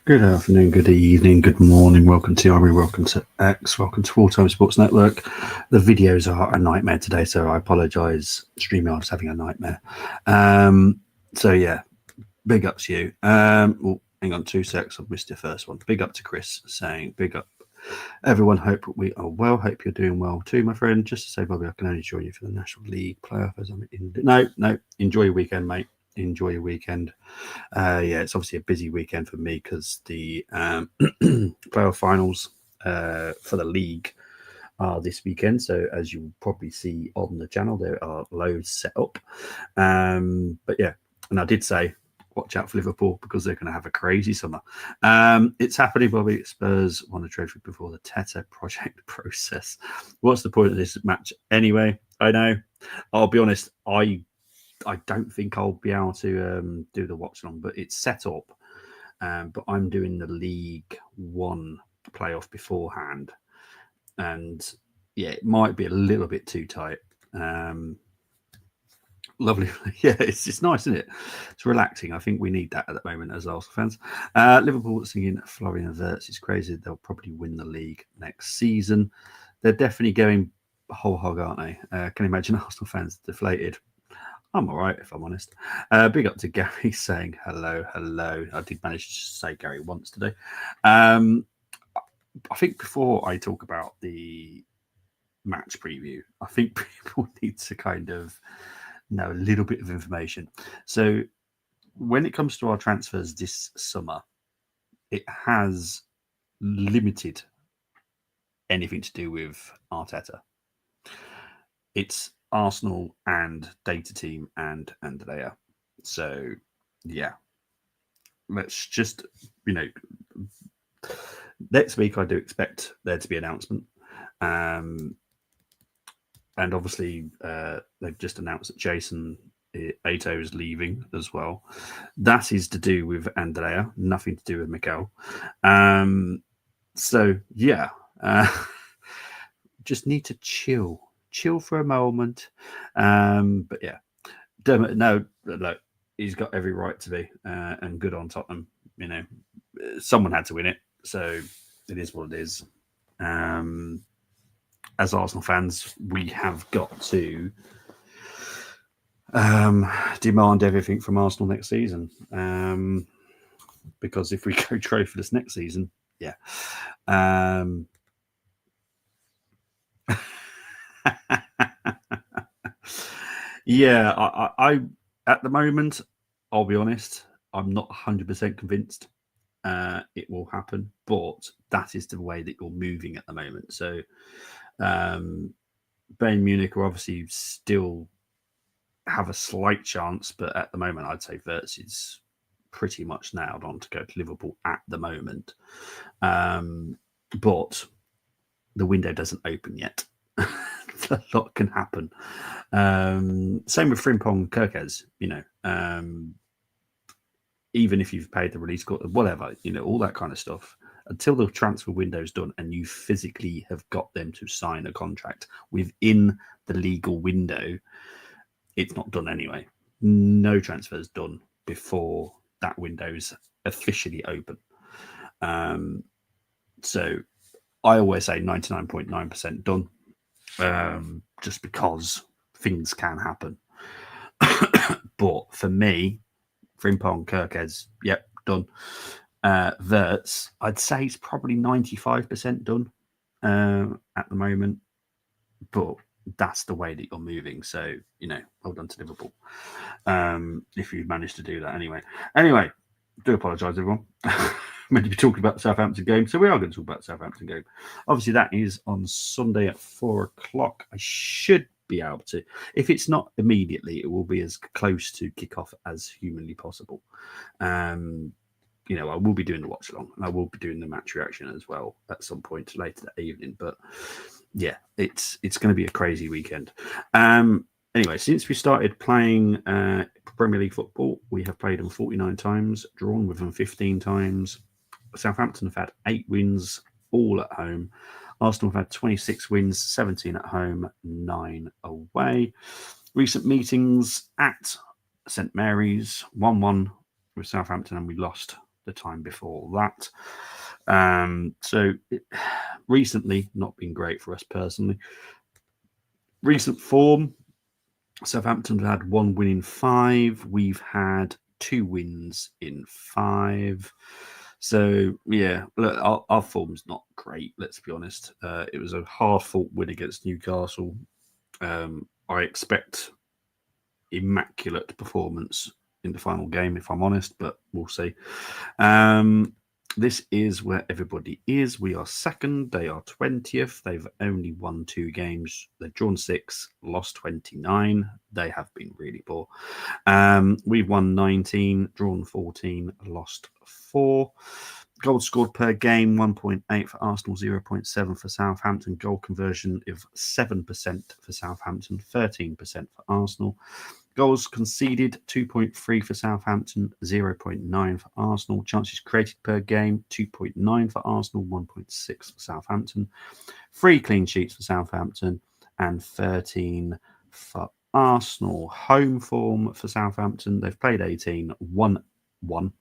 Good afternoon, good evening, good morning. Welcome to Army, welcome to X, welcome to Full Time Sports Network. The videos are a nightmare today, so I apologise. StreamYard's having a nightmare. So yeah, big up to you. Hang on 2 secs, I've missed your first one. Big up to Chris saying, big up everyone. Hope we are well. Hope you're doing well too, my friend. Just to say, Bobby, I can only join you for the National League playoff as I'm in. No, enjoy your weekend, mate. Enjoy your weekend. Yeah, it's obviously a busy weekend for me because the playoff finals for the league are this weekend. So as you'll probably see on the channel, there are loads set up. But yeah, and I did say, watch out for Liverpool because they're going to have a crazy summer. It's happening, Bobby. Spurs won a trophy before the Tete project process. What's the point of this match anyway? I know. I'll be honest, I don't think I'll be able to do the watch along, but it's set up. But I'm doing the League One playoff beforehand, and yeah, it might be a little bit too tight. Lovely, yeah, it's just nice, isn't it? It's relaxing. I think we need that at the moment as Arsenal fans. Liverpool singing Florian Wirtz is crazy. They'll probably win the league next season. They're definitely going whole hog, aren't they? Can you imagine Arsenal fans deflated? I'm all right, if I'm honest. Big up to Gary saying hello. I did manage to say Gary once today. I think before I talk about the match preview, I think people need to kind of know a little bit of information. So when it comes to our transfers this summer, it has limited anything to do with Arteta. It's Arsenal and data team and Andrea. So yeah, let's just, next week I do expect there to be an announcement. And obviously they've just announced that Jason Ato is leaving as well. That is to do with Andrea, nothing to do with Mikel. So yeah, just need to chill for a moment. But yeah, Dermot, no, look, he's got every right to be, and good on Tottenham. Someone had to win it, so it is what it is. As Arsenal fans, we have got to demand everything from Arsenal next season, because if we go trophyless next season, yeah. Yeah, I at the moment, I'll be honest, I'm not 100% convinced it will happen, but that is the way that you're moving at the moment. So Bayern Munich are obviously still have a slight chance, but at the moment, I'd say Wirtz is pretty much nailed on to go to Liverpool at the moment. But the window doesn't open yet. A lot can happen. Same with Frimpong Kirkez, even if you've paid the release court, whatever, all that kind of stuff, until the transfer window is done and you physically have got them to sign a contract within the legal window, it's not done anyway. No transfers done before that window's officially open. So I always say 99.9% done, just because things can happen. But for me, Frimpong, Kirkez, yep, done. Wirtz, I'd say it's probably 95% done at the moment, but that's the way that you're moving. So, well done to Liverpool if you've managed to do that anyway. Anyway, do apologise, everyone. Meant to be talking about the Southampton game, so we are going to talk about the Southampton game. Obviously, that is on Sunday at 4 o'clock. I should be able to. If it's not immediately, it will be as close to kickoff as humanly possible. I will be doing the watch along, and I will be doing the match reaction as well at some point later that evening. But yeah, it's going to be a crazy weekend. Anyway, since we started playing Premier League football, we have played them 49 times, drawn with them 15 times. Southampton have had 8 wins, all at home. Arsenal have had 26 wins, 17 at home, 9 away. Recent meetings at St Mary's, 1-1 with Southampton, and we lost the time before that. Recently, not been great for us personally. Recent form, Southampton have had 1 win in 5. We've had 2 wins in 5. So, yeah, look, our form's not great, let's be honest. It was a hard-fought win against Newcastle. I expect immaculate performance in the final game, if I'm honest, but we'll see. This is where everybody is. We are second. They are 20th. They've only won 2 games. They've drawn 6, lost 29. They have been really poor. We've won 19, drawn 14, lost 4. Goals scored per game, 1.8 for Arsenal, 0.7 for Southampton. Goal conversion of 7% for Southampton, 13% for Arsenal. Goals conceded, 2.3 for Southampton, 0.9 for Arsenal. Chances created per game, 2.9 for Arsenal, 1.6 for Southampton. 3 clean sheets for Southampton and 13 for Arsenal. Home form for Southampton, they've played 18, won 1,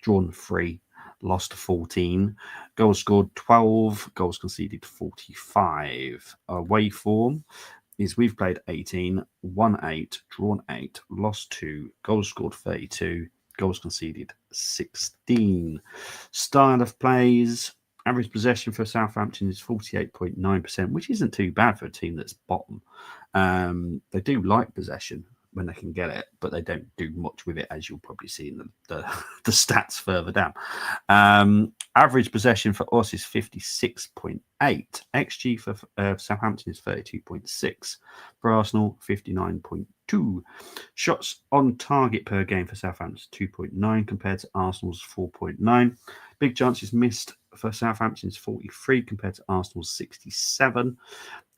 drawn 3, lost 14. Goals scored 12, goals conceded 45. Away form is we've played 18, won 8, drawn 8, lost 2, goals scored 32, goals conceded 16. Style of plays, average possession for Southampton is 48.9%, which isn't too bad for a team that's bottom. They do like possession when they can get it, but they don't do much with it, as you'll probably see in the stats further down. Average possession for us is 56.8. XG for Southampton is 32.6. For Arsenal, 59.2. Shots on target per game for Southampton is 2.9 compared to Arsenal's 4.9. Big chances missed for Southampton is 43 compared to Arsenal's 67.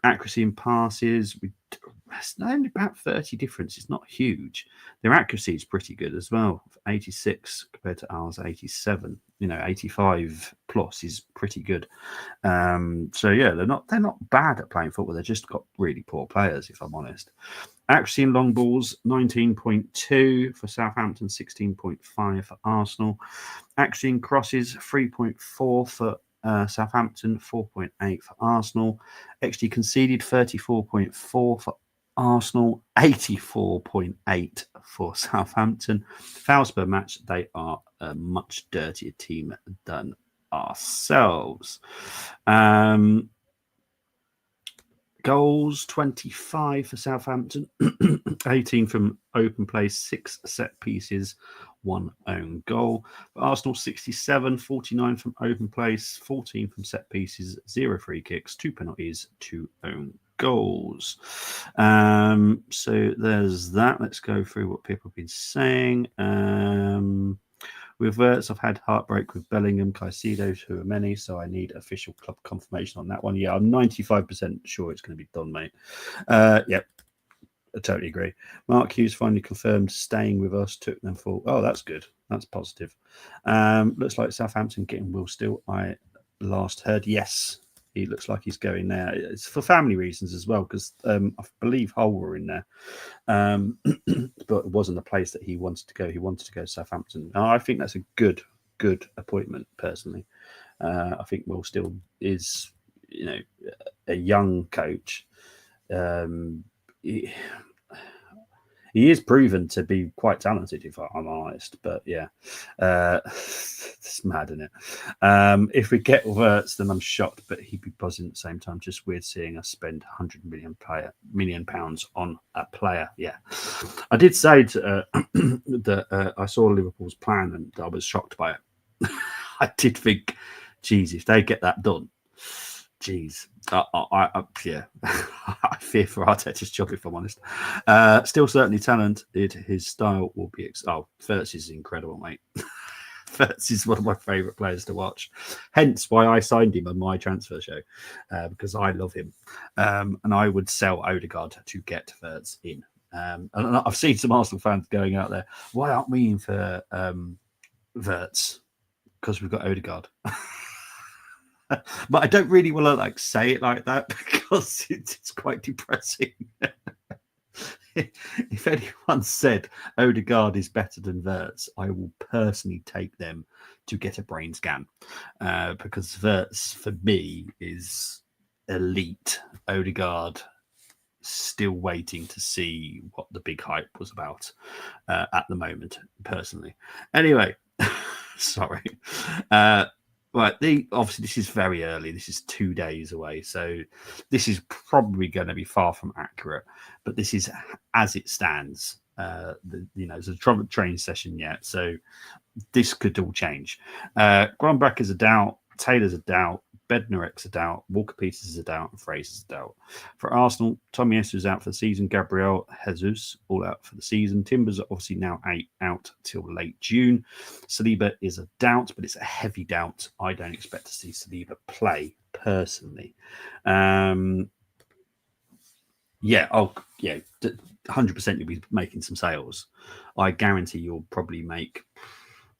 Accuracy in passes, it's only about 30 difference. It's not huge. Their accuracy is pretty good as well. 86 compared to ours, 87. 85 plus is pretty good. So yeah, they're not bad at playing football. They've just got really poor players, if I'm honest. Accuracy in long balls, 19.2 for Southampton, 16.5 for Arsenal. Accuracy in crosses, 3.4 for Southampton, 4.8 for Arsenal. XG conceded, 34.4 for Arsenal, 84.8 for Southampton. Fouls per match, they are a much dirtier team than ourselves. Goals, 25 for Southampton, 18 from open play, 6 set pieces, 1 own goal. For Arsenal, 67, 49 from open place, 14 from set pieces, 0 free kicks, 2 penalties, 2 own goals. So there's that. Let's go through what people have been saying. With Wirtz, I've had heartbreak with Bellingham, Caicedo, who are many, so I need official club confirmation on that one. Yeah, I'm 95% sure it's going to be done, mate. Yep, I totally agree. Mark Hughes finally confirmed staying with us, took them for... Oh, that's good. That's positive. Looks like Southampton getting Will Still. I last heard, yes, he looks like he's going there. It's for family reasons as well, because I believe Hull were in there. But it wasn't a place that he wanted to go. He wanted to go to Southampton. I think that's a good appointment, personally. I think Will Still is, a young coach. He is proven to be quite talented, if I'm honest. But yeah, it's mad, isn't it? If we get Wirtz, then I'm shocked, but he'd be buzzing at the same time. Just weird seeing us spend £100 million on a player. Yeah, I did say that I saw Liverpool's plan and I was shocked by it. I did think, geez, if they get that done, geez, yeah, I fear for Arteta's job, if I'm honest. Still certainly talented. His style will be... Wirtz is incredible, mate. Wirtz is one of my favourite players to watch. Hence why I signed him on my transfer show, because I love him. And I would sell Odegaard to get Wirtz in. And I've seen some Arsenal fans going out there, why aren't we in for Wirtz? Because we've got Odegaard. But I don't really want to say it like that, because it's quite depressing. if anyone said Odegaard is better than Wirtz, I will personally take them to get a brain scan, because Wirtz for me is elite. Odegaard still waiting to see what the big hype was about at the moment, personally. Anyway, sorry. Right, obviously this is very early. This is 2 days away, so this is probably going to be far from accurate. But this is as it stands. There's a training session yet, so this could all change. Gromback is a doubt. Taylor's a doubt. Bednarek's a doubt. Walker-Peters is a doubt. And Fraser's a doubt. For Arsenal, Tomiyasu is out for the season. Gabriel Jesus all out for the season. Timbers are obviously now out till late June. Saliba is a doubt, but it's a heavy doubt. I don't expect to see Saliba play personally. 100% you'll be making some sales. I guarantee you'll probably make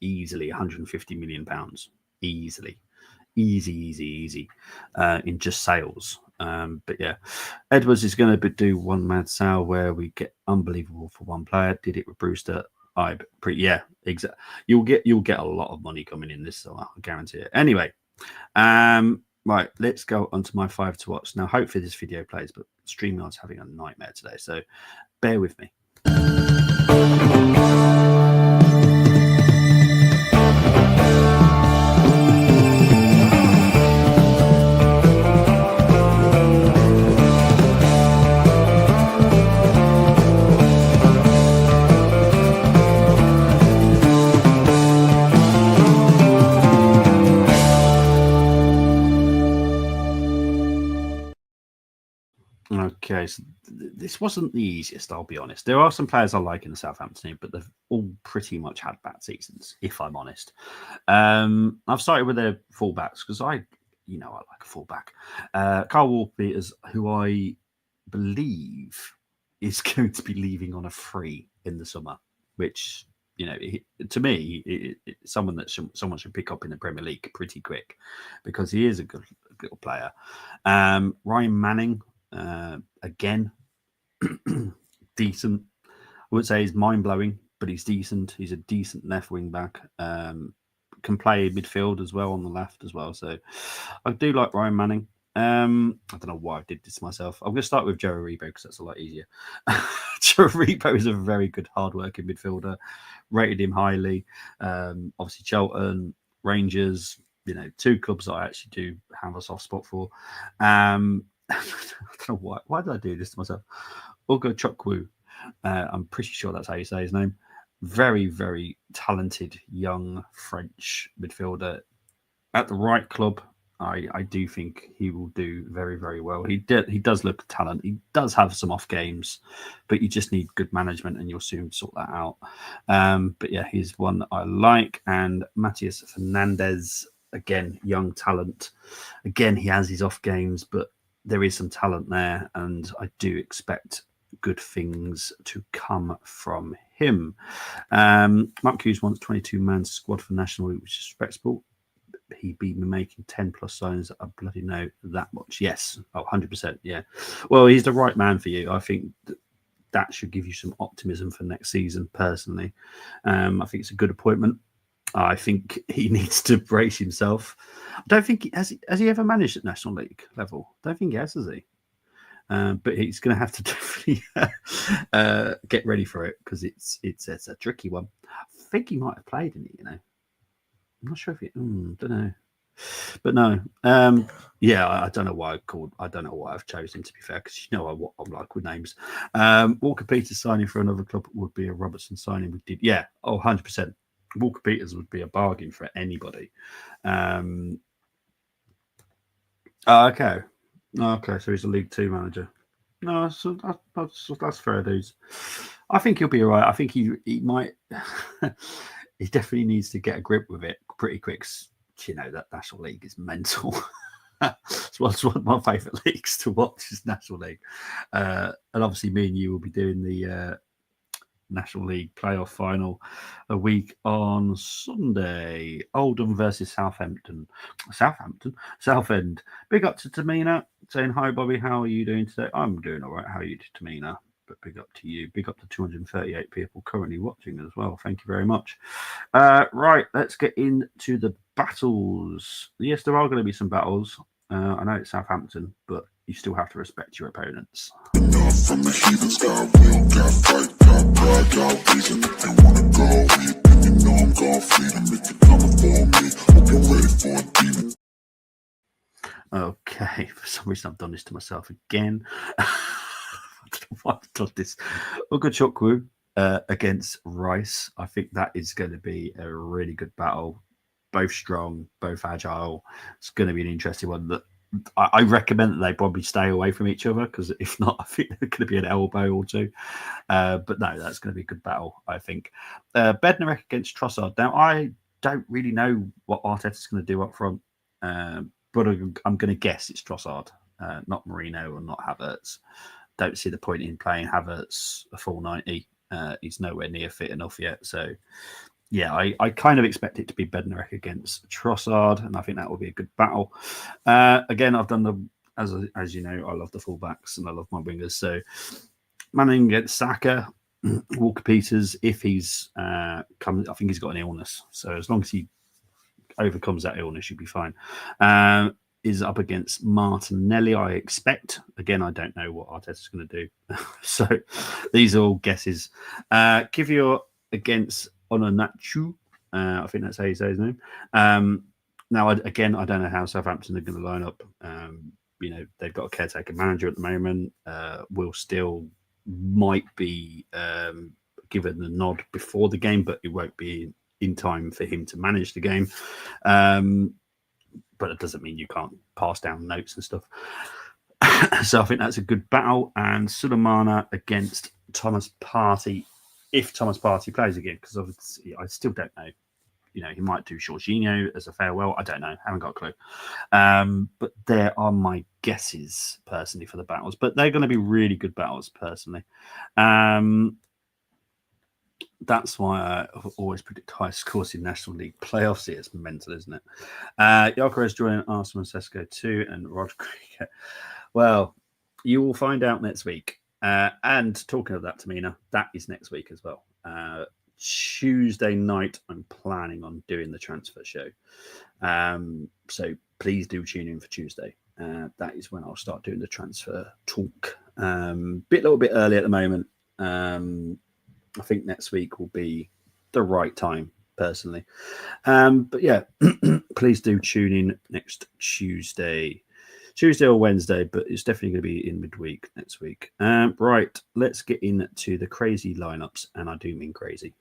easily £150 million. Easy in just sales. But yeah, Edwards is going to do one mad sale where we get unbelievable for one player. Did it with Brewster. Exactly. You'll get a lot of money coming in this summer, I guarantee it. Anyway, right, let's go on to my 5 to watch. Now, hopefully this video plays, but StreamYard's having a nightmare today, so bear with me. Okay, so this wasn't the easiest, I'll be honest. There are some players I like in the Southampton team, but they've all pretty much had bad seasons, if I'm honest. I've started with their fullbacks because I like a fullback. Carl Walker-Peters, who I believe is going to be leaving on a free in the summer, which, to me, someone that someone should pick up in the Premier League pretty quick because he is a good player. Ryan Manning, again, decent. I would say he's mind-blowing, but he's decent. He's a decent left wing back. Can play midfield as well on the left as well. So I do like Ryan Manning. I don't know why I did this myself. I'm going to start with Joe Aribo because that's a lot easier. Joe Aribo is a very good, hard-working midfielder. Rated him highly. Obviously, Charlton, Rangers, 2 clubs that I actually do have a soft spot for. I don't know why did I do this to myself? Ugo Chukwu. I'm pretty sure that's how you say his name. Very, very talented young French midfielder. At the right club, I do think he will do very, very well. He does look talent. He does have some off games, but you just need good management and you'll soon sort that out. But yeah, he's one that I like. And Matias Fernandez, again, young talent. Again, he has his off games, but there is some talent there, and I do expect good things to come from him. Mark Hughes wants 22-man squad for National League, which is respectable. He'd be making 10 plus signs. I bloody know that much. Yes, 100%. Yeah. Well, he's the right man for you. I think that should give you some optimism for next season, personally. I think it's a good appointment. I think he needs to brace himself. I don't think has he ever managed at National League level? I don't think he has he? But he's going to have to definitely get ready for it because it's a tricky one. I think he might have played in it. I'm not sure if he. Don't know, but no. I don't know why I don't know why I've chosen, to be fair, because what I'm like with names. Walker-Peters signing for another club would be a Robertson signing. We did, 100%. Walker-Peters would be a bargain for anybody. Okay, so he's a League Two manager. No, so that's fair dues. I think he'll be all right. I think he might. He definitely needs to get a grip with it pretty quick. That National League is mental. It's one of my favourite leagues to watch is National League. And obviously me and you will be doing the National League playoff final a week on Sunday. Oldham versus Southampton. Southend. Big up to Tamina saying, hi, Bobby. How are you doing today? I'm doing all right. How are you, Tamina? but big up to you. Big up to 238 people currently watching as well. Thank you very much. Right, let's get into the battles. Yes, there are going to be some battles. I know it's Southampton, but you still have to respect your opponents. Okay, for some reason I've done this to myself again. I don't know why I've done this. Ogachukwu against Rice. I think that is going to be a really good battle. Both strong, both agile. It's going to be an interesting one. That I recommend that they probably stay away from each other, because if not, I think there's going to be an elbow or two. But no, that's going to be a good battle, I think. Bednarek against Trossard. Now, I don't really know what Arteta's going to do up front, but I'm going to guess it's Trossard, not Marino or not Havertz. Don't see the point in playing Havertz a full 90. He's nowhere near fit enough yet. So, yeah, I kind of expect it to be Bednarek against Trossard, and I think that will be a good battle. Again, I've done the, as you know, I love the fullbacks and I love my wingers. So, Manning against Saka, Walker Peters, if he's comes, I think he's got an illness. So as long as he overcomes that illness, you'll be fine. Is up against Martinelli, I expect. Again, I don't know what Arteta's going to do. So these are all guesses. Kivior against Ononachu. I think that's how you say his name. Now, I don't know how Southampton are going to line up. They've got a caretaker manager at the moment. Will still might be given the nod before the game, but it won't be in time for him to manage the game. But it doesn't mean you can't pass down notes and stuff. So I think that's a good battle. And Sulemana against Thomas Partey, if Thomas Partey plays again, because obviously I still don't know. He might do Jorginho as a farewell. I don't know. Haven't got a clue. But there are my guesses, personally, for the battles. But they're going to be really good battles, personally. That's why I always predict high scores in National League playoffs. It's mental, isn't it? Gyökeres joining Arsenal, Sesko too, and Rodriguez. Well, you will find out next week. And talking of that, Tamina, that is next week as well. Tuesday night, I'm planning on doing the transfer show. So please do tune in for Tuesday. That is when I'll start doing the transfer talk. A little bit early at the moment. I think next week will be the right time, personally. But yeah, please do tune in next Tuesday or Wednesday, but it's definitely going to be in midweek next week. Right, let's get into the crazy lineups, and I do mean crazy.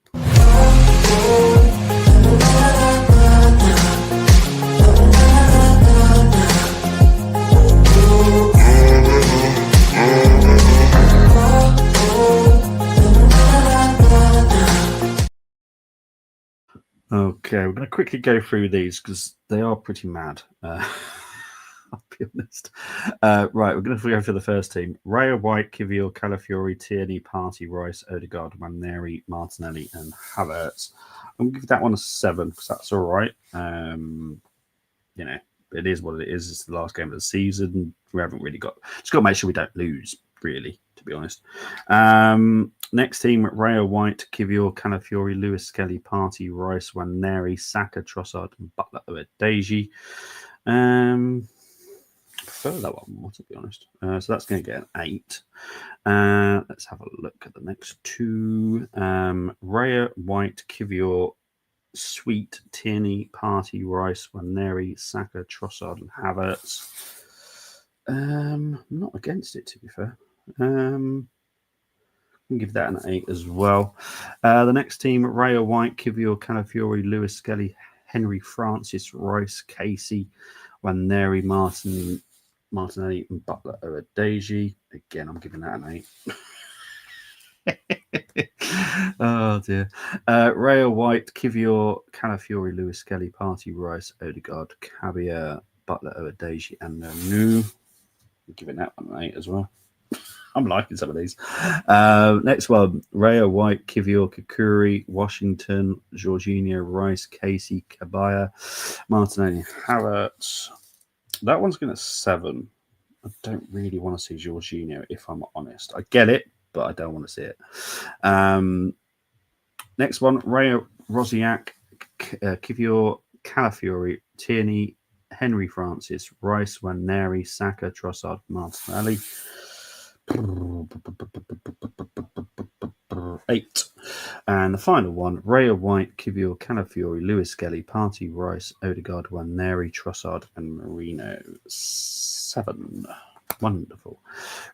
Okay, we're going to quickly go through these because they are pretty mad. I'll be honest. Right, we're going to go for the first team. Raya, White, Kivior, Calafiori, Tierney, Partey, Rice, Odegaard, Maneri, Martinelli, and Havertz. I'm going to give that one a 7 because that's all right. It is what it is. It's the last game of the season. We haven't really got to make sure we don't lose, really, to be honest. Next team, Raya, White, Kivior, Calafiori, Lewis Skelly, Partey, Rice, Waneri, Saka, Trossard, and Butler Odegaard. I prefer that one more, to be honest. So that's going to get an 8. Let's have a look at the next two. Raya, White, Kivior, Sweet, Tierney, Partey, Rice, Waneri, Saka, Trossard, and Havertz. I'm not against it, to be fair. I can give that an 8 as well. The next team, Raya, White, Kivior, Calafiori, Lewis Skelly, Henry Francis, Rice, Casey, Waneri, Martinelli, and Butler Odegaard. Again, I'm giving that an 8. Oh dear. Raya, White, Kivior, Calafiori, Lewis Skelly, Partey, Rice, Odegaard, Cabia, Butler Odegaard, and Nanu. I'm giving that one an 8 as well. I'm liking some of these. Next one, Raya, White, Kivior, Kakuri, Washington, Jorginho, Rice, Casey, Kabaya, Martinelli, Havertz. That one's going to 7. I don't really want to see Jorginho, if I'm honest. I get it. but I don't want to see it. Next one, Ray Rosiak, Kivior, Calafiori, Tierney, Henry Francis, Rice, Waneri, Saka, Trossard, Martinelli. 8. And the final one, Raya White, Kivior, Calafiori, Lewis Skelly, Partey, Rice, Odegaard, Waneri, Trossard, and Marino. 7. Wonderful.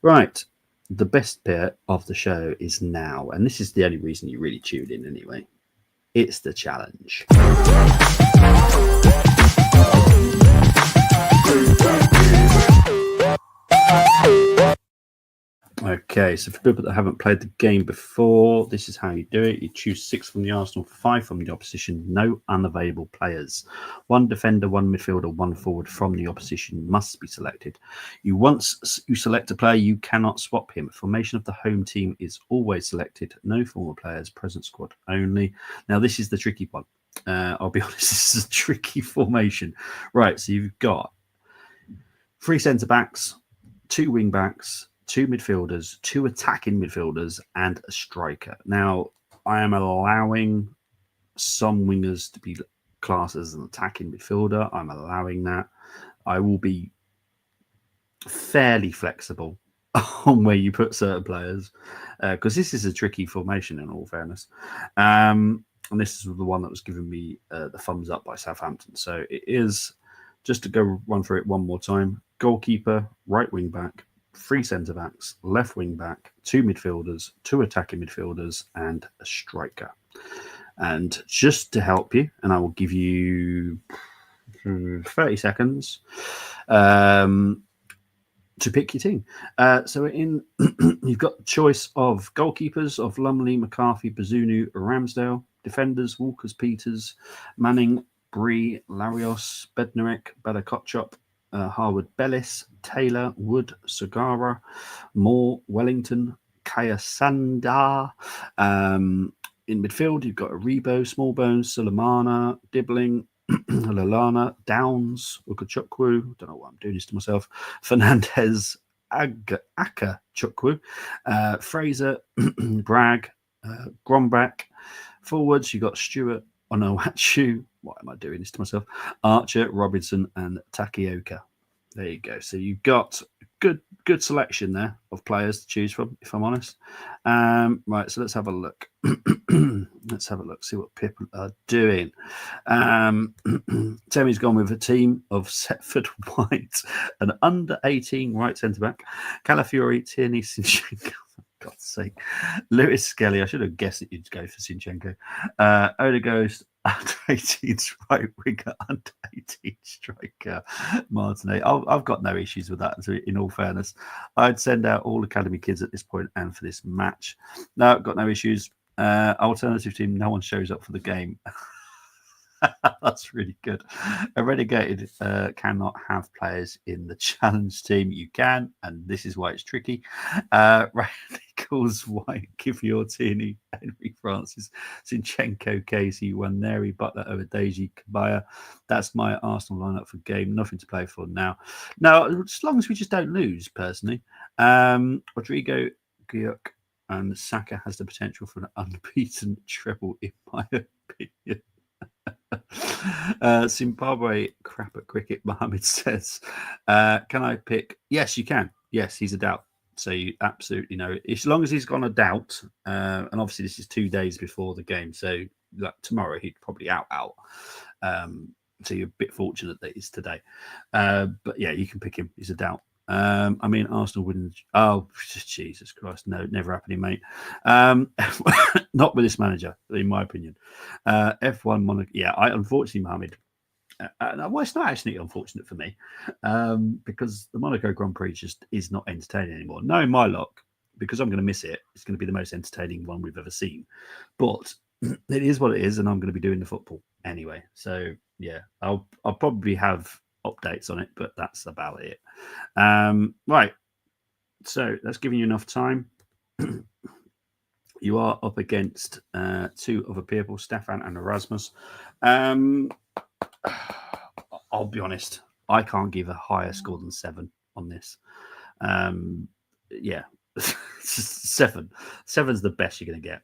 Right. The best bit of the show is now, and this is the only reason you really tune in anyway. It's the challenge. Okay, so for people that haven't played the game before, this is how you do it. You choose 6 from the Arsenal, 5 from the opposition, no unavailable players. 1 defender, 1 midfielder, 1 forward from the opposition must be selected. Once you select a player, you cannot swap him. Formation of the home team is always selected. No former players, present squad only. Now, this is the tricky one. I'll be honest, this is a tricky formation. Right, so you've got 3 centre-backs, 2 wing-backs, 2 midfielders, 2 attacking midfielders, and a striker. Now, I am allowing some wingers to be classed as an attacking midfielder. I'm allowing that. I will be fairly flexible on where you put certain players, because this is a tricky formation in all fairness. And this is the one that was giving me the thumbs up by Southampton. So it is, just to go run through it one more time, goalkeeper, right wing back, 3 centre-backs, left wing-back, 2 midfielders, 2 attacking midfielders, and a striker. And just to help you, and I will give you 30 seconds to pick your team. So you've got choice of goalkeepers of Lumley, McCarthy, Bazunu, Ramsdale, defenders, Walkers, Peters, Manning, Bree, Larios, Bednarek, Bella Kotchop, Harwood, Bellis, Taylor, Wood, Sagara, Moore, Wellington, Kayasanda. In midfield, you've got Aribo, Smallbones, Sulemana, Dibbling, Lalana, Downs, Ukachukwu. Don't know why I'm doing this to myself. Fernandez, Aka Chukwu, Fraser, Bragg, Grombach. Forwards, you've got Stewart, Onowachu. Why am I doing this to myself? Archer, Robinson, and Takioka. There you go. So you've got good selection there of players to choose from, if I'm honest. Right, so let's have a look. Let's have a look, see what people are doing. Temi's gone with a team of Setford White, an under-18 right centre-back, Calafiori, Tierney, Sinchenko. God's sake. Lewis Skelly. I should have guessed that you'd go for Sinchenko. Odegaard, under 18's right winger, under 18 striker, Martinelli. I've got no issues with that, in all fairness. I'd send out all academy kids at this point and for this match. No, got no issues. Alternative team, no one shows up for the game. That's really good. A relegated cannot have players in the challenge team. You can, and this is why it's tricky. Radicals, White, Kivior, Tierney, Henry Francis, Sinchenko, Casey, Waneri, Butler, Odeji, Kabaya. That's my Arsenal lineup for game. Nothing to play for now. Now, as long as we just don't lose, personally. Rodrigo, Gyuk, and Saka has the potential for an unbeaten treble, in my opinion. Zimbabwe crap at cricket, Mohammed says. Can I pick? Yes, you can. Yes, he's a doubt. So you absolutely know it. As long as he's gone a doubt, and obviously this is 2 days before the game, so like tomorrow he'd probably out. So you're a bit fortunate that it's today. But yeah, you can pick him. He's a doubt. I mean, Arsenal wouldn't. Oh, Jesus Christ. No, never happening, mate. Not with this manager, in my opinion. F1 Monaco. Yeah, unfortunately, Mohammed. Well, it's not actually unfortunate for me because the Monaco Grand Prix just is not entertaining anymore. Knowing my luck, because I'm going to miss it, it's going to be the most entertaining one we've ever seen. But it is what it is, and I'm going to be doing the football anyway. So, yeah, I'll probably have updates on it, but that's about it. Right, so that's giving you enough time. You are up against 2 other people, Stefan and Erasmus. I'll be honest, I can't give a higher score than 7 on this. Yeah, 7. 7's the best you're going to get.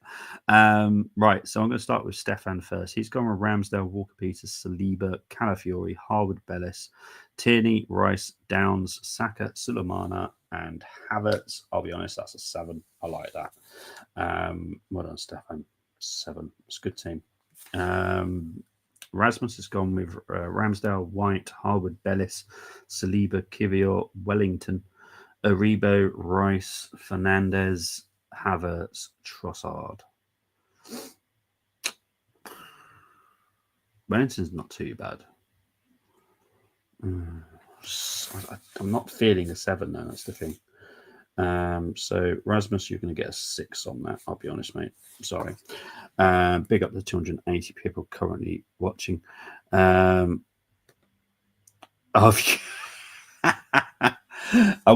Right, so I'm going to start with Stefan first. He's gone with Ramsdale, Walker-Peters, Saliba, Calafiori, Harwood, Bellis, Tierney, Rice, Downs, Saka, Sulemana, and Havertz. I'll be honest, that's a 7. I like that. Well done, Stefan. 7. It's a good team. Rasmus has gone with Ramsdale, White, Harwood, Bellis, Saliba, Kivior, Wellington, Aribo, Rice, Fernandez, Havertz, Trossard. Wellington's not too bad. I'm not feeling a 7 though, that's the thing. So Rasmus, you're going to get a 6 on that. I'll be honest, mate. Sorry. Big up the 280 people currently watching. I'll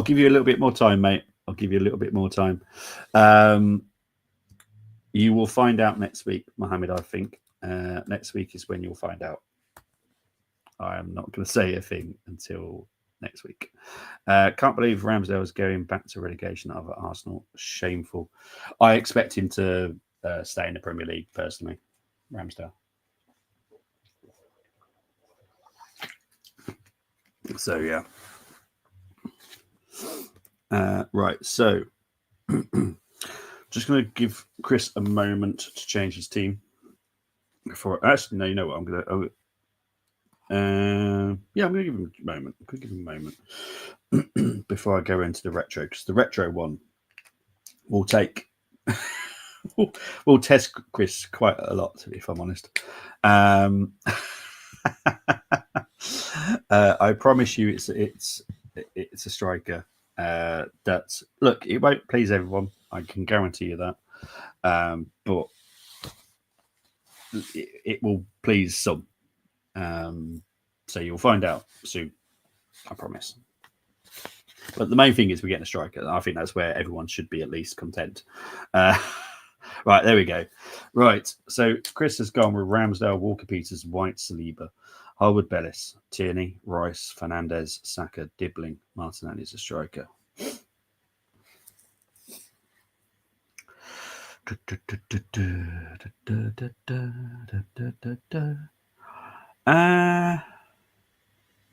give you a little bit more time, mate. I'll give you a little bit more time. You will find out next week, Mohammed, I think. Next week is when you'll find out. I am not going to say a thing until next week. Can't believe Ramsdale is going back to relegation over Arsenal. Shameful. I expect him to stay in the Premier League, personally. Ramsdale. So, yeah. Right, so just going to give Chris a moment to change his team. Before, actually, no, you know what? I'm going to... I'm going to give him a moment. I'm going to give him a moment before I go into the retro, because the retro one will take... we'll test Chris quite a lot, if I'm honest. I promise you it's a striker that, look, it won't please everyone. I can guarantee you that. But it will please some. So you'll find out soon, I promise. But the main thing is we're getting a striker. I think that's where everyone should be at least content. Right, there we go. Right, so Chris has gone with Ramsdale, Walker-Peters, White, Saliba, Harwood, Bellis, Tierney, Rice, Fernandez, Saka, Dibbling, Martinelli is a striker.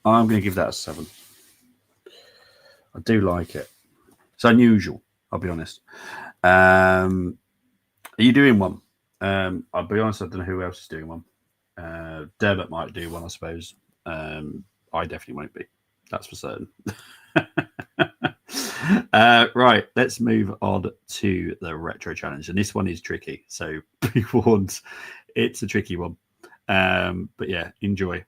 I'm going to give that a 7. I do like it. It's unusual, I'll be honest. Are you doing one? I'll be honest, I don't know who else is doing one. Dermot might do one, I suppose. I definitely won't be. That's for certain. Right, let's move on to the retro challenge. And this one is tricky. So be warned, it's a tricky one. But yeah, enjoy.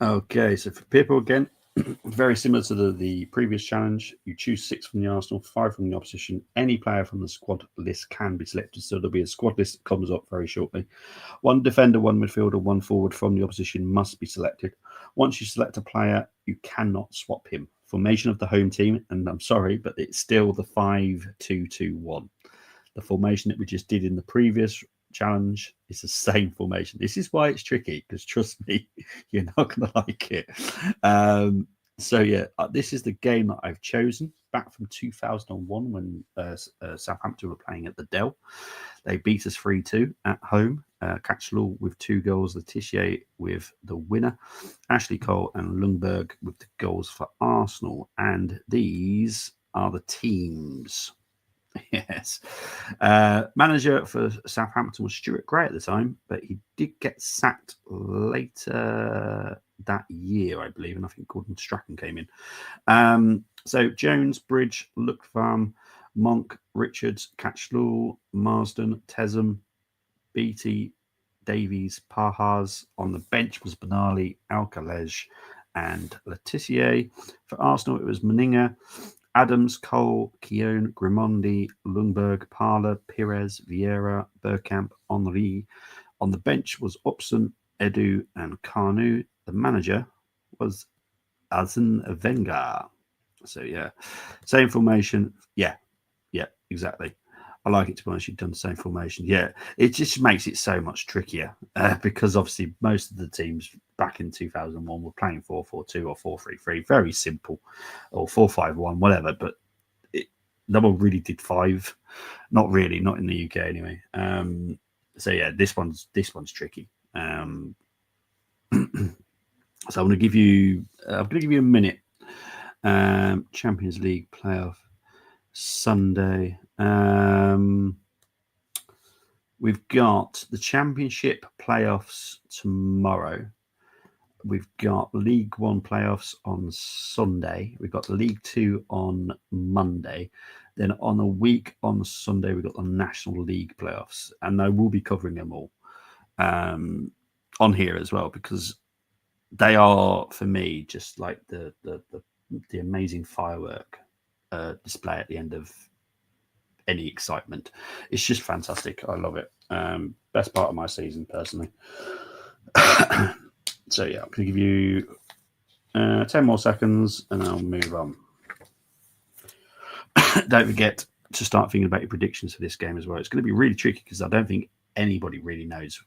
Okay, so for people again, very similar to the previous challenge. You choose 6 from the Arsenal, 5 from the opposition. Any player from the squad list can be selected. So there'll be a squad list that comes up very shortly. 1 defender, 1 midfielder, 1 forward from the opposition must be selected. Once you select a player, you cannot swap him. Formation of the home team, and I'm sorry, but it's still the 5-2-2-1. The formation that we just did in the previous challenge is the same formation. This is why it's tricky, because trust me, you're not going to like it. So yeah, this is the game that I've chosen back from 2001 when Southampton were playing at the Dell. They beat us 3-2 at home. Catchlaw with 2 goals, Letitia with the winner, Ashley Cole and Lundberg with the goals for Arsenal. And these are the teams. Yes. Manager for Southampton was Stuart Gray at the time, but he did get sacked later that year, I believe, and I think Gordon Strachan came in. So Jones, Bridge, Lookfarm, Monk, Richards, Catchlaw, Marsden, Tesem, Beattie, Davies, Pahars. On the bench was Benali, Alcalej, and Letitia. For Arsenal, it was Meninga, Adams, Cole, Keown, Grimondi, Lundberg, Parler, Pires, Vieira, Bergkamp, Henri. On the bench was Upson, Edu, and Carnu. The manager was Arsene Wenger. So yeah, same formation. Yeah, exactly. I like it, to be honest. You've done the same formation. Yeah, it just makes it so much trickier because obviously most of the teams back in 2001 were playing 4-4-2 or 4-3-3. Very simple, or 4-5-1, whatever. But no one really did 5. Not really, not in the UK anyway. So yeah, this one's tricky. So I'm going to give you a minute. Champions League playoff Sunday. We've got the Championship playoffs tomorrow. We've got League One playoffs on Sunday. We've got League Two on Monday. Then on a week on Sunday, we've got the National League playoffs. And I will be covering them all on here as well, because they are, for me, just like the amazing firework display at the end of any excitement. It's just fantastic. I love it. Best part of my season, personally. So yeah, I'm going to give you 10 more seconds and I'll move on. Don't forget to start thinking about your predictions for this game as well. It's going to be really tricky because I don't think anybody really knows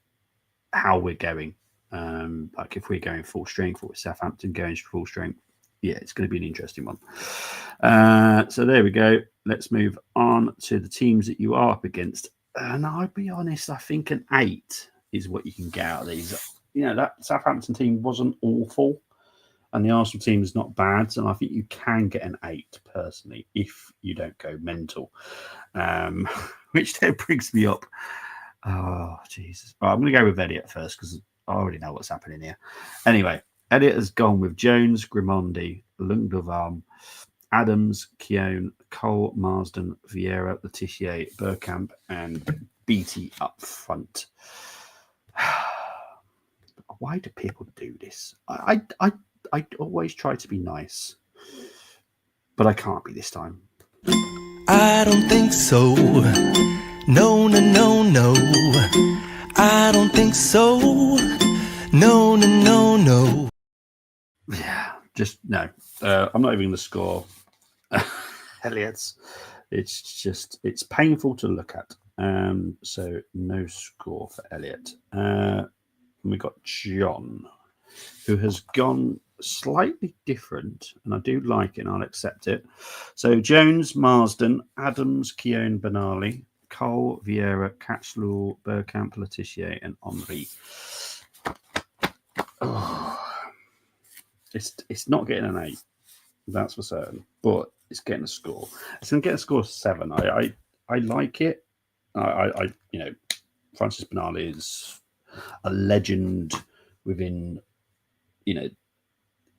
how we're going. Like if we're going full strength or with Southampton going full strength. Yeah, it's going to be an interesting one. So there we go. Let's move on to the teams that you are up against. And I'll be honest, I think an 8 is what you can get out of these. You know, that Southampton team wasn't awful, and the Arsenal team is not bad. And I think you can get an 8 personally if you don't go mental, which then brings me up. Oh, Jesus. Right, I'm going to go with Elliot first because I already know what's happening here. Anyway, Elliot has gone with Jones, Grimondi, Lundovan, Adams, Keown, Cole, Marsden, Vieira, Letitia, Bergkamp, and Beattie up front. Why do people do this? I always try to be nice, but I can't be this time. I don't think so. No, no, no, no. I don't think so. No, no, no, no. Yeah, just no. I'm not even going to score Elliot's. It's painful to look at. So no score for Elliot. We got John, who has gone slightly different, and I do like it, and I'll accept it. So Jones, Marsden, Adams, Keown, Benali, Cole, Vieira, Catchlaw, Bergkamp, Letitia, and Henri. Oh, it's not getting an 8, that's for certain, but it's getting a score. It's going to get a score of 7. I like it. I Francis Benali is a legend within,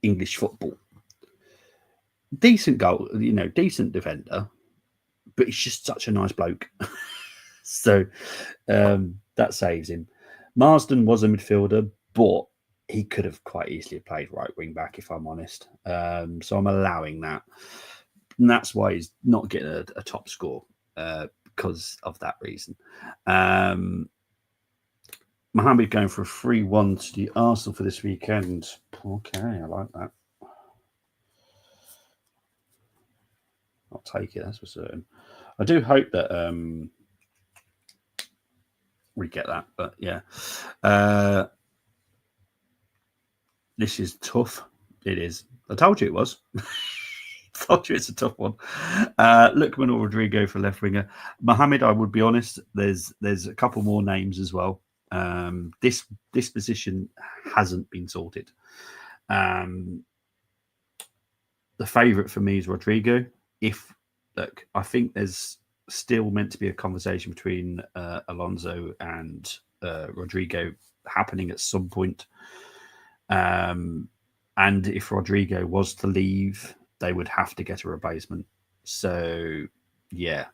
English football. Decent goal, decent defender, but he's just such a nice bloke. So that saves him. Marsden was a midfielder, but he could have quite easily played right wing back, if I'm honest. So I'm allowing that. And that's why he's not getting a top score, because of that reason. Mohamed going for a 3-1 to the Arsenal for this weekend. Okay, I like that. I'll take it, that's for certain. I do hope that we get that, but yeah. This is tough. It is. I told you it was. I told you it's a tough one. Lookman or Rodrigo for left winger. Mohamed, I would be honest, there's a couple more names as well. This position hasn't been sorted. The favourite for me is Rodrigo. I think there's still meant to be a conversation between Alonso and Rodrigo happening at some point. And if Rodrigo was to leave, they would have to get a replacement. So, yeah,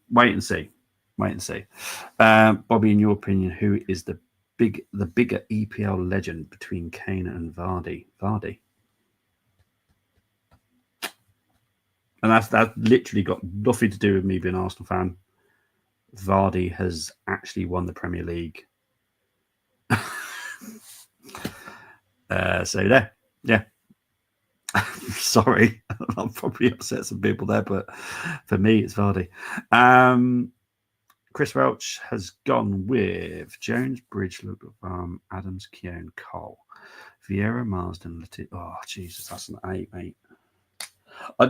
wait and see. Bobby, in your opinion, who is the bigger EPL legend between Kane and Vardy? Vardy. And that literally got nothing to do with me being an Arsenal fan. Vardy has actually won the Premier League. So there, yeah. Sorry, I'll probably upset some people there, but for me, it's Vardy. Chris Welch has gone with Jones, Bridge, Adams, Keown, Cole, Vieira, Marsden, Oh, Jesus, that's an 8, mate.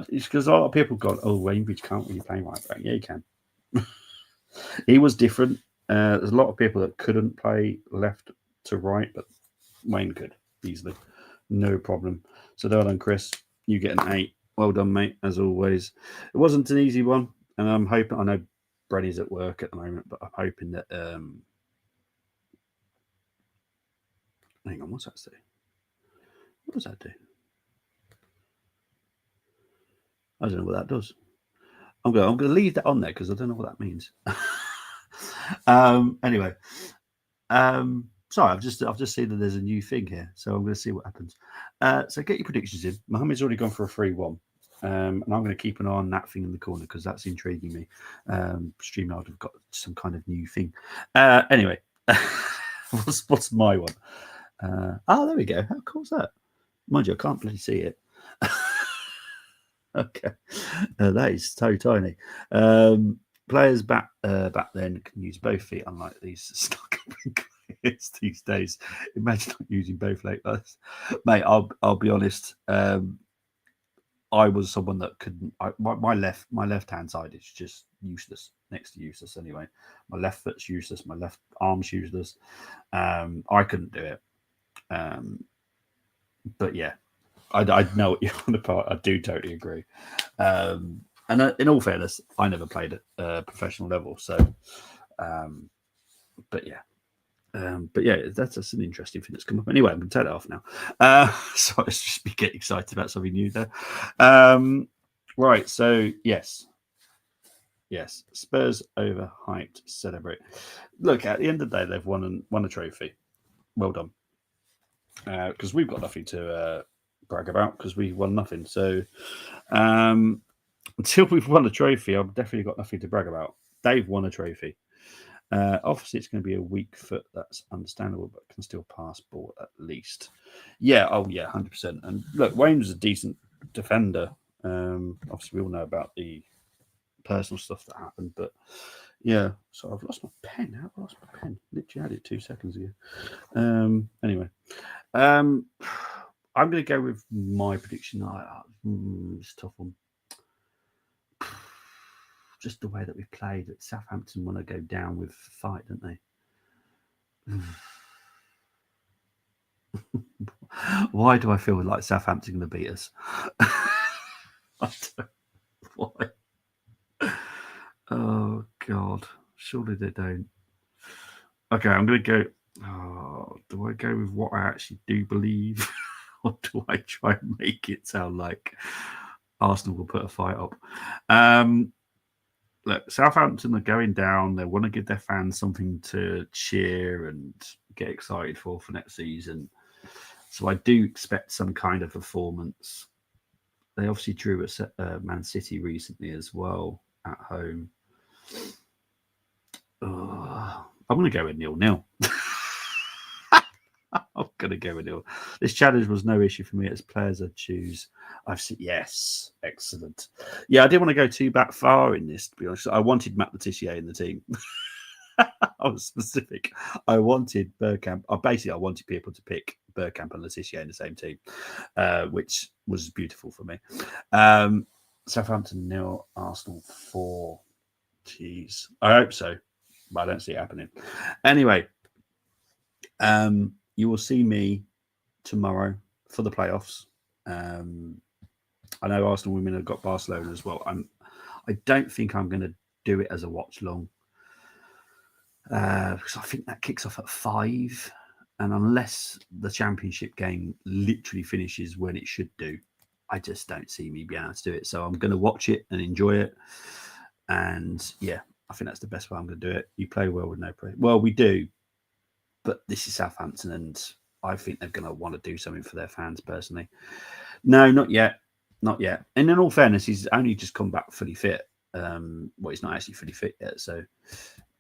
It's because a lot of people got, Wainbridge can't really play right back. Yeah, he can. He was different. There's a lot of people that couldn't play left to right, but Wayne could easily. No problem. So well done, Chris. You get an 8. Well done, mate, as always. It wasn't an easy one, and I'm hoping, I know Brenny's at work at the moment, but I'm hoping that hang on, what's that say? What does that do? I don't know what that does. I'm going to leave that on there because I don't know what that means. Anyway, sorry, I've just seen that there's a new thing here, so I'm going to see what happens. So get your predictions in. Mohammed's already gone for a 3-1. And I'm going to keep an eye on that thing in the corner because that's intriguing me. StreamYard have got some kind of new thing. Anyway, what's my one? There we go. How cool is that? Mind you, I can't really see it. Okay, that is so tiny. Players back then can use both feet, unlike these stuck players these days. Imagine not using both legs, mate. I'll be honest. I was someone that couldn't. My left hand side is just useless, next to useless anyway. My left foot's useless. My left arm's useless. I couldn't do it. But yeah, I know what you're on about. I do totally agree. And in all fairness, I never played at a professional level, so. But yeah. That's an interesting thing that's come up. Anyway, I'm going to turn it off now. So let's just be getting excited about something new there. Right, so yes, Spurs overhyped. Celebrate. Look, at the end of the day, they've won a trophy. Well done. Because we've got nothing to brag about because we won nothing. So until we've won a trophy, I've definitely got nothing to brag about. They've won a trophy. Obviously, it's going to be a weak foot. That's understandable, but can still pass ball at least. Yeah, 100%. And look, Wayne was a decent defender. Obviously, we all know about the personal stuff that happened, but yeah. So I've lost my pen. How have I lost my pen? Literally had it 2 seconds ago. Anyway, I'm going to go with my prediction. It's a tough one. Just the way that we played, that Southampton want to go down with fight, don't they? Why do I feel like Southampton going to beat us? Why? Oh God! Surely they don't. Okay, I'm going to go. Do I go with what I actually do believe, or do I try and make it sound like Arsenal will put a fight up? Look, Southampton are going down. They want to give their fans something to cheer and get excited for next season. So I do expect some kind of performance. They obviously drew at Man City recently as well at home. I'm going to go with 0-0. I'm going to go with 0. This challenge was no issue for me as players I'd choose. I've said yes, excellent. Yeah, I didn't want to go too back far in this, to be honest. I wanted Matt Letitia in the team. I was specific. I wanted Bergkamp. I wanted people to pick Bergkamp and Letitia in the same team, which was beautiful for me. Southampton 0, Arsenal 4. Jeez, I hope so, but I don't see it happening. Anyway, you will see me tomorrow for the playoffs. I know Arsenal women have got Barcelona as well. I don't think I'm going to do it as a watch long because I think that kicks off at 5, and unless the championship game literally finishes when it should do, I just don't see me being able to do it. So I'm going to watch it and enjoy it. And yeah, I think that's the best way I'm going to do it. You play well with no pressure. Well, we do, but this is Southampton, and I think they're going to want to do something for their fans personally. No, not yet. Not yet. And in all fairness, he's only just come back fully fit. He's not actually fully fit yet. So,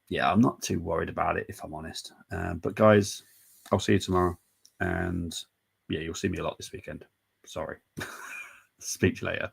yeah, I'm not too worried about it, if I'm honest. But, guys, I'll see you tomorrow. And, yeah, you'll see me a lot this weekend. Sorry. Speak to you later.